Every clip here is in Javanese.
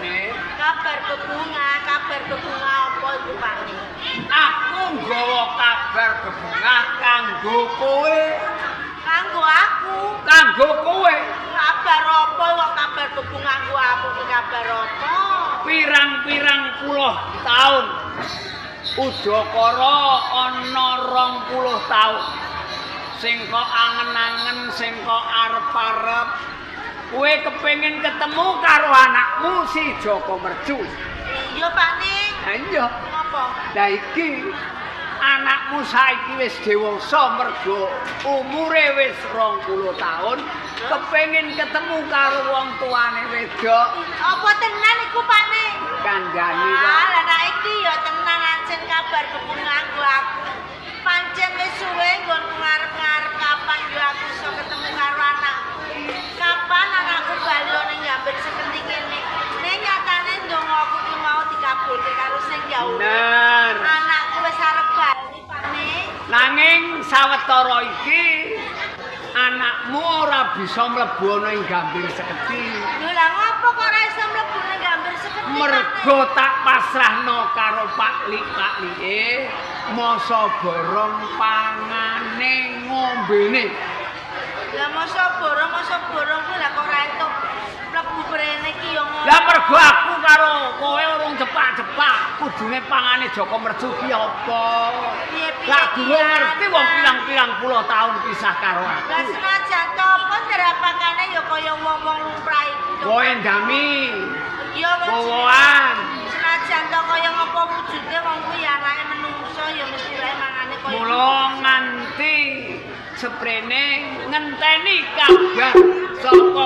Nek? Kabar bebunga apa iku Pak Nek? Aku nggawa kabar bebungah kanggo kowe. Kanggo aku. Kanggo kowe. Kabar apa kok kabar bebunga kanggo aku ki kabar apa? Pirang-pirang puluh taun. Udakara ana 20 taun. Sing kok angen-angen, sing kok arep-arep. Kowe kepengin ketemu karo anakmu si Joko Mercu. Iya Pak Nek. Ha iya. Apa? Lah iki anakmu saiki wis dewasa mergo umure wis 20 taun, kepengin ketemu karo wong tuane wedok. Apa tenan iku Pak Nek? Kandhani kok. Ah, lah nek iki ya tenan ancen kabar bebunga kanggo aku. Pancen wis suwe nggonku ngarep-ngarep kapan yo aku iso ketemu karo anakku. Kapan anakku bali ning Gambir Seketi kene. Nek nyatane ndonga aku ki mau dikabulke karo sing jauh. Bener. Anakku wis arep bali Pak Nek. Nanging sawetara iki anakmu ora bisa mlebu ana ing Gambir Seketi. Lho lah ngopo kok ora iso mlebu ning Gambir Seketi? Mergo tak pasrahno karo Pak Like masa borong pangane ngombene. Lah masa borong kuwi lah kok ora entuk mlebu brene iki yo ngono. Lah mergo aku karo kowe urung cepak-cepak, kudune pangane Joko Mercu ki apa? Piye-piye Lah durung iki, ngerti wong pirang-pirang puluh taun pisah karo aku. Lah senajan to apa derapakane ya kaya wong-wong lumrah iku. Kowe ndami. Ya wong Wowoan. senajan to kaya ngapa wujude wong kuwi anake menungso ya mesti wae mangane kaya. Mula nganti seprene ngenteni kabar saka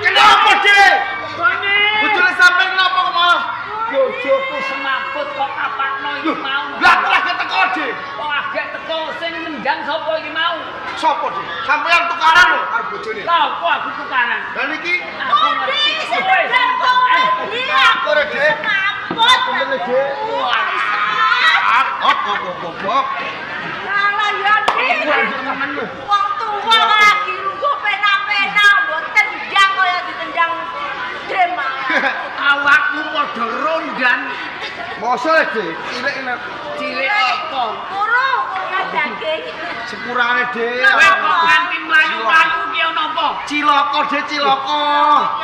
Kenapa, Dik? Bojone sampe kenapa kok malah bojoku semaput kok apakno iki mau. lah lagi teko, Dik. Kok agek teko sing nendang sapa iki mau? Sopo, Dik? Sampeyan tukaran lho karo bojone. Lah apa aku tukaran? Lah niki Aku ngerti kowe. aku rek, Dik. Mampus. Bener, Dik. Kok. Lah ya Dik. Wong tuwa lagi lungguh pena-pena mboten ndang kaya ditendang demang. Awakmu padha rondan Mosok, Dik. cilik apa? Kuro daging. Sepurane, Dik. Kowe kok nganti mlayu-mlayu ki ana apa? Cilaka, Dik, cilaka.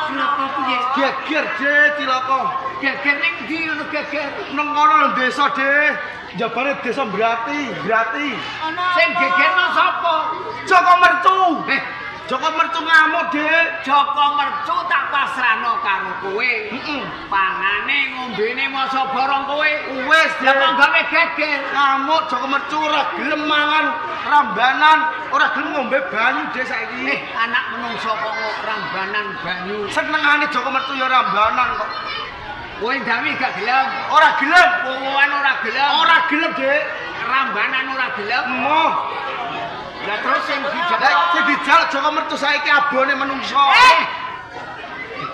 Cilaka piye? Geger, Dik, cilaka. Geger ning ndi ngono geger? Nang kono lho desa, Dik. Jabane desa Brati. Ana Sing gegerno sapa? Joko Mercu. Joko Mercu ngamuk, Dik. Joko Mercu tak pasrahno karo kowe. Pangane ngombene masa borong kowe. Wis, Lah Dik. kok gawe geger. Ngamuk Joko Mercu ora gelem mangan rambanan, ora gelem ngombe banyu Dik saiki. Anak menungso kok rambanan banyu. Senengane Joko Mercu ya rambanan kok. Kowe ndawi gak gelem. Ora gelem. Wowoan ora gelem. Ora gelem, Dik. Rambanan ora gelem. Moh. Lah terus sing Lah dijaluk sing dijal Joko Mercu saiki abone menungso.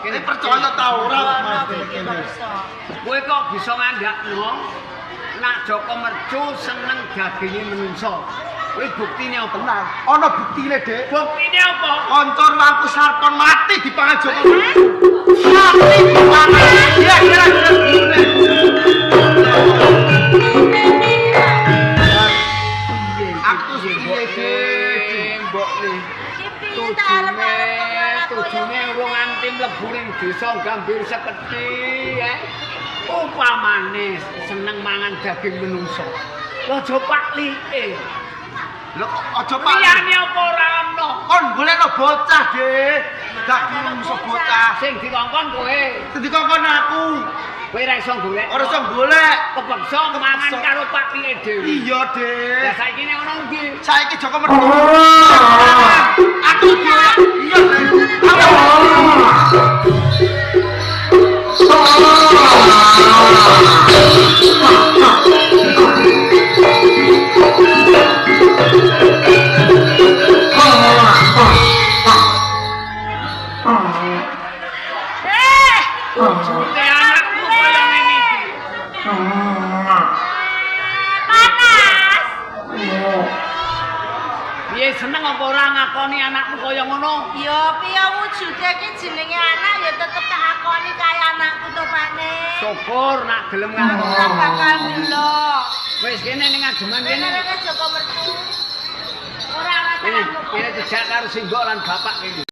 Ini percaya ta ora Mas kene. kowe kok bisa ngandakno nak Joko Mercu seneng daginge menungso. Kowe buktine apa? Tenang, ana buktine, Dik. Buktine apa? Koncor lampu sarpon mati dipangan Joko Mercu. Mati dipangan. Ya kira-kira aku piye, Dik? Mbok nih. Tujune urung nganti mlebu ning desa Gambir Seketi ya. Upamane seneng mangan daging menungso. Aja paklike. Lho kok aja Pak. Liyane apa ora ono? Kon golekno bocah, Dik. Daging menungso bocah. Sing dikongkon kowe. Dikongkon aku. Kowe ora iso golek. Ora iso golek. Kepeksa mangan karo paklike dhewe. Iya, Lah Dik. saiki nek ono ndi? Saiki Joko Mercu. Aku golek. Iya, Dik. Jute anakku kaya ngene iki. nglakoni anakmu kaya ngono. Ya piye wujude iki jenenge anak ya tetep tak akoni kaya anakku to, Pane. Syukur nak gelem Aku ora ngono. bakal delok. Wis kene ning ajeman kene. Kene Joko mertu. Ora Ini masalah. dijak karo Singgok lan bapak kene.